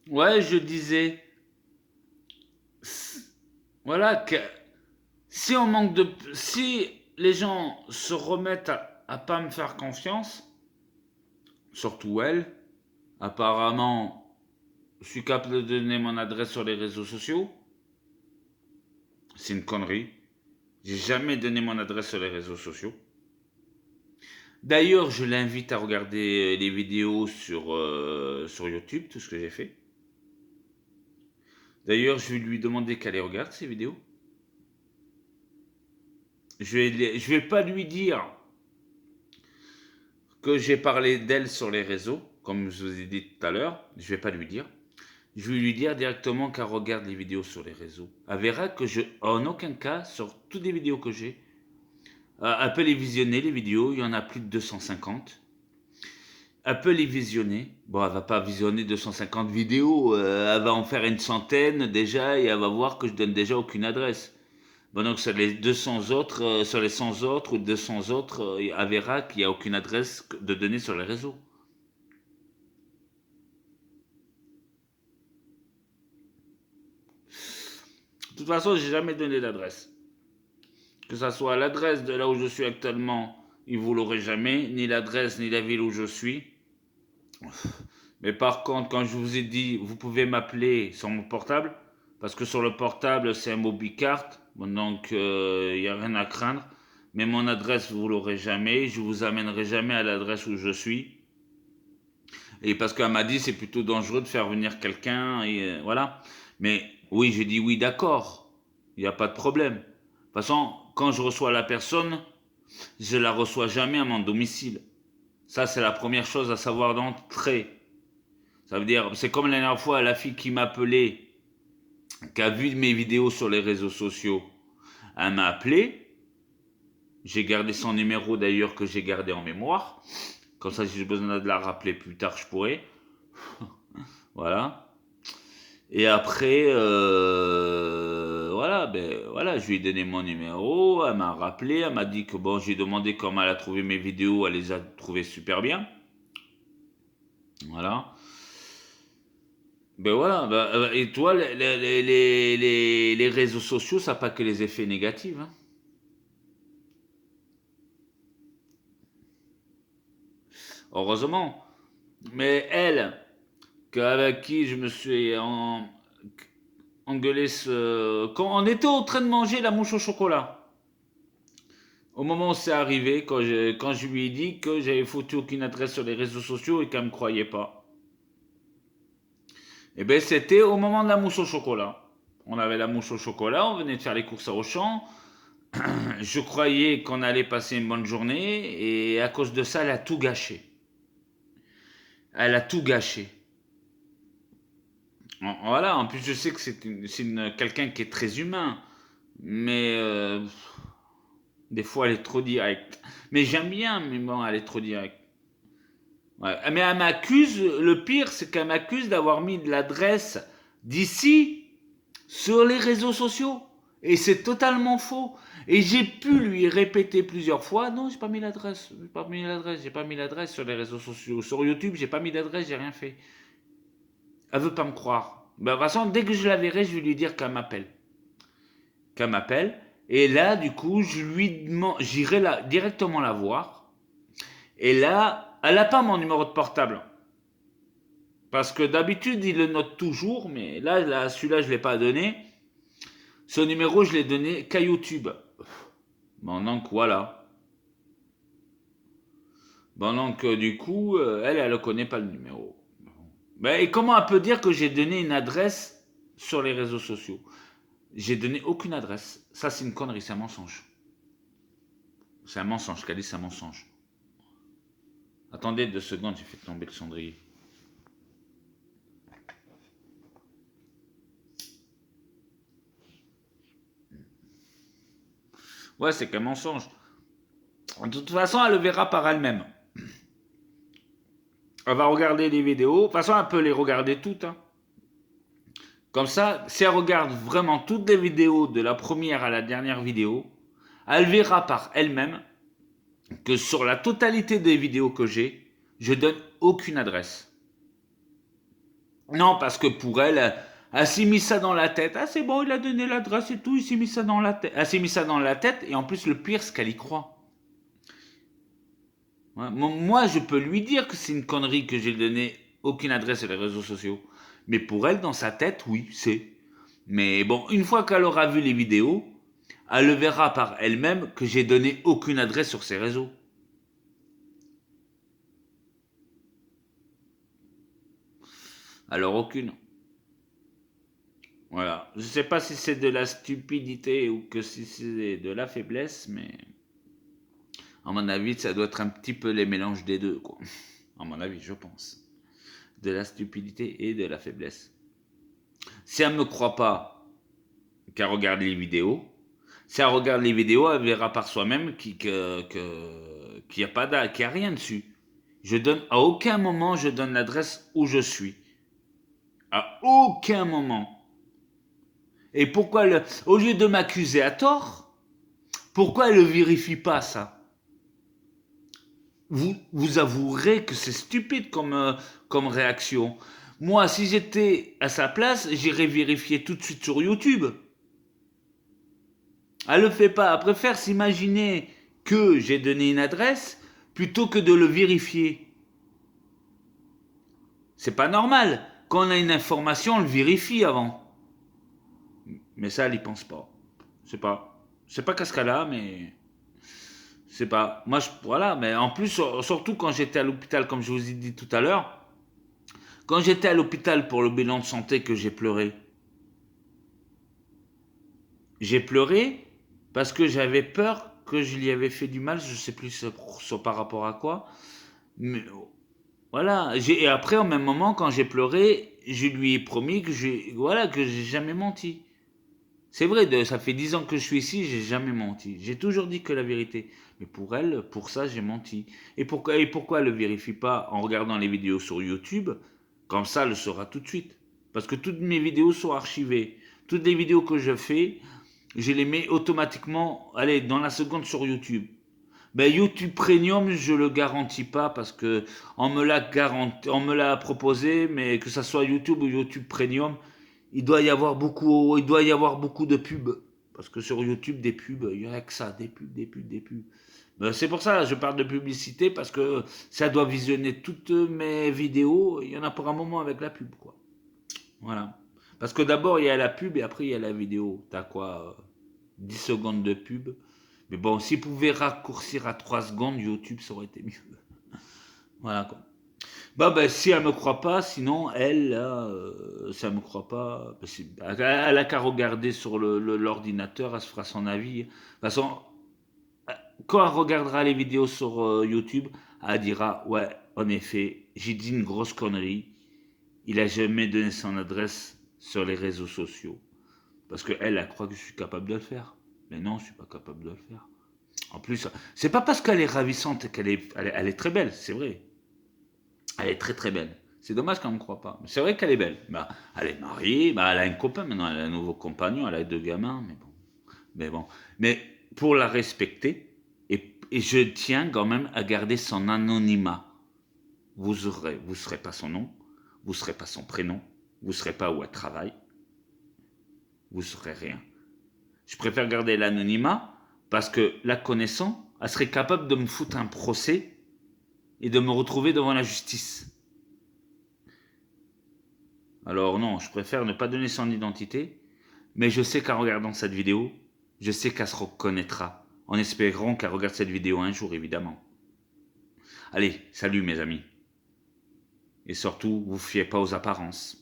Ouais, je disais, voilà, que si on manque de, si les gens se remettent à pas me faire confiance, surtout elle, apparemment, je suis capable de donner mon adresse sur les réseaux sociaux, c'est une connerie. J'ai jamais donné mon adresse sur les réseaux sociaux. D'ailleurs, je l'invite à regarder les vidéos sur YouTube, tout ce que j'ai fait. D'ailleurs, je vais lui demander qu'elle les regarde, ces vidéos. Je vais pas lui dire que j'ai parlé d'elle sur les réseaux, comme je vous ai dit tout à l'heure. Je vais pas lui dire. Je vais lui dire directement qu'elle regarde les vidéos sur les réseaux. Elle verra que en aucun cas, sur toutes les vidéos que j'ai, elle peut les visionner, les vidéos. Il y en a plus de 250. Elle peut les visionner. Bon, elle va pas visionner 250 vidéos. Elle va en faire une centaine déjà et elle va voir que je donne déjà aucune adresse. Bon, donc sur les 200 autres, sur les 100 autres ou 200 autres, elle verra qu'il n'y a aucune adresse de donner sur les réseaux. De toute façon, j'ai jamais donné d'adresse. Que ça soit l'adresse de là où je suis actuellement, il vous l'aurez jamais, ni l'adresse ni la ville où je suis. Mais par contre, quand je vous ai dit, vous pouvez m'appeler sur mon portable, parce que sur le portable, c'est un mobicart, bon, donc il n'y a rien à craindre. Mais mon adresse, vous l'aurez jamais. Je vous amènerai jamais à l'adresse où je suis. Et parce qu'elle m'a dit, c'est plutôt dangereux de faire venir quelqu'un, et voilà. Mais oui, j'ai dit oui, d'accord. Il n'y a pas de problème. De toute façon, quand je reçois la personne, je la reçois jamais à mon domicile. Ça, c'est la première chose à savoir d'entrée. Ça veut dire, c'est comme la dernière fois, la fille qui m'appelait, qui a vu mes vidéos sur les réseaux sociaux. Elle m'a appelé. J'ai gardé son numéro d'ailleurs que j'ai gardé en mémoire. Comme ça, si j'ai besoin de la rappeler plus tard, je pourrais. Voilà. Et après, voilà, ben voilà, je lui ai donné mon numéro. Elle m'a rappelé. Elle m'a dit que bon, j'ai demandé comment elle a trouvé mes vidéos. Elle les a trouvées super bien. Voilà. Ben voilà. Et toi, les réseaux sociaux, ça n'a pas que les effets négatifs, hein. Heureusement. Mais elle, avec qui je me suis engueulé quand on était en train de manger la mouche au chocolat. Au moment où c'est arrivé, quand je lui ai dit que j'avais foutu aucune adresse sur les réseaux sociaux et qu'elle ne me croyait pas. Et bien c'était au moment de la mouche au chocolat. On avait la mouche au chocolat, on venait de faire les courses à Auchan. Je croyais qu'on allait passer une bonne journée et à cause de ça, elle a tout gâché. Elle a tout gâché. Voilà, en plus je sais que quelqu'un qui est très humain, mais des fois elle est trop directe. Mais j'aime bien, mais bon, elle est trop directe. Ouais. Mais elle m'accuse, le pire c'est qu'elle m'accuse d'avoir mis de l'adresse d'ici sur les réseaux sociaux. Et c'est totalement faux. Et j'ai pu lui répéter plusieurs fois, non, j'ai pas mis l'adresse, j'ai pas mis l'adresse, j'ai pas mis l'adresse sur les réseaux sociaux. Sur YouTube, j'ai pas mis d'adresse, j'ai rien fait. Elle veut pas me croire. Ben, de toute façon, dès que je la verrai, je vais lui dire qu'elle m'appelle. Qu'elle m'appelle. Et là, du coup, j'irai directement la voir. Et là, elle n'a pas mon numéro de portable. Parce que d'habitude, il le note toujours, mais là celui-là, je ne l'ai pas donné. Ce numéro, je l'ai donné qu'à YouTube. Bon, donc voilà. Bon, donc du coup, elle ne connaît pas le numéro. Ben, et comment elle peut dire que j'ai donné une adresse sur les réseaux sociaux? J'ai donné aucune adresse. Ça, c'est une connerie, c'est un mensonge. C'est un mensonge, Calice, c'est un mensonge. Attendez 2 secondes, j'ai fait tomber le cendrier. Ouais, c'est qu'un mensonge. De toute façon, elle le verra par elle-même. Elle va regarder les vidéos. De toute façon, elle peut les regarder toutes, hein. Comme ça, si elle regarde vraiment toutes les vidéos de la première à la dernière vidéo, elle verra par elle-même que sur la totalité des vidéos que j'ai, je donne aucune adresse. Non, parce que pour elle, elle s'est mis ça dans la tête. Ah, c'est bon, il a donné l'adresse et tout, il s'est mis ça dans la tête. Elle s'est mis ça dans la tête, et en plus, le pire, c'est qu'elle y croit. Ouais, moi, je peux lui dire que c'est une connerie que j'ai donné aucune adresse sur les réseaux sociaux. Mais pour elle, dans sa tête, oui, c'est. Mais bon, une fois qu'elle aura vu les vidéos, elle le verra par elle-même que j'ai donné aucune adresse sur ses réseaux. Alors aucune. Voilà. Je sais pas si c'est de la stupidité ou que si c'est de la faiblesse, mais à mon avis, ça doit être un petit peu les mélanges des deux, quoi. À mon avis, je pense. De la stupidité et de la faiblesse. Si elle me croit pas, qu'elle regarde les vidéos. Si elle regarde les vidéos, elle verra par soi-même qu'il n'y a pas qu'il y a rien dessus. À aucun moment je donne l'adresse où je suis. À aucun moment. Et pourquoi au lieu de m'accuser à tort, pourquoi elle ne vérifie pas ça? Vous avouerez que c'est stupide comme réaction. Moi, si j'étais à sa place, j'irais vérifier tout de suite sur YouTube. Elle le fait pas. Elle préfère s'imaginer que j'ai donné une adresse plutôt que de le vérifier. C'est pas normal. Quand on a une information, on le vérifie avant. Mais ça, elle y pense pas. C'est pas qu'à ce cas-là, mais c'est pas. Moi, voilà. Mais en plus, surtout quand j'étais à l'hôpital, comme je vous ai dit tout à l'heure, quand j'étais à l'hôpital pour le bilan de santé que j'ai pleuré. J'ai pleuré parce que j'avais peur que je lui avais fait du mal. Je sais plus par rapport à quoi. Mais voilà. Et après, au même moment, quand j'ai pleuré, je lui ai promis que voilà, que j'ai jamais menti. C'est vrai, ça fait 10 ans que je suis ici, j'ai jamais menti. J'ai toujours dit que la vérité. Mais pour elle, pour ça, j'ai menti. Et pourquoi elle ne le vérifie pas en regardant les vidéos sur YouTube? Comme ça, elle le saura tout de suite. Parce que toutes mes vidéos sont archivées. Toutes les vidéos que je fais, je les mets automatiquement, allez, dans la seconde sur YouTube. Ben, YouTube Premium, je le garantis pas parce que on me l'a proposé, mais que ça soit YouTube ou YouTube Premium, il doit y avoir beaucoup de pubs. Parce que sur YouTube, des pubs, il y en a que ça, des pubs, des pubs, des pubs. Ben, c'est pour ça, je parle de publicité parce que ça doit visionner toutes mes vidéos. Il y en a pour un moment avec la pub, quoi. Voilà. Parce que d'abord, il y a la pub et après, il y a la vidéo. T'as quoi 10 secondes de pub. Mais bon, s'ils pouvaient raccourcir à 3 secondes, YouTube, ça aurait été mieux. Voilà, quoi. Bah, ben, si elle me croit pas, sinon, elle, là, si elle me croit pas, elle a qu'à regarder sur l'ordinateur, elle se fera son avis. De toute façon, quand elle regardera les vidéos sur YouTube, elle dira, ouais, en effet, j'ai dit une grosse connerie. Il a jamais donné son adresse sur les réseaux sociaux. Parce qu'elle, elle croit que je suis capable de le faire. Mais non, je suis pas capable de le faire. En plus, c'est pas parce qu'elle est ravissante elle est très belle, c'est vrai. Elle est très très belle. C'est dommage qu'elle ne me croit pas. Mais c'est vrai qu'elle est belle. Bah, elle est mariée, bah, elle a un copain maintenant, elle a un nouveau compagnon, elle a 2 gamins, mais bon. Mais bon. Mais pour la respecter, et je tiens quand même à garder son anonymat. Vous serez pas son nom, vous serez pas son prénom, vous serez pas où elle travaille, vous serez rien. Je préfère garder l'anonymat parce que la connaissant, elle serait capable de me foutre un procès et de me retrouver devant la justice. Alors non, je préfère ne pas donner son identité, mais je sais qu'en regardant cette vidéo, je sais qu'elle se reconnaîtra, en espérant qu'elle regarde cette vidéo un jour, évidemment. Allez, salut mes amis. Et surtout, vous fiez pas aux apparences.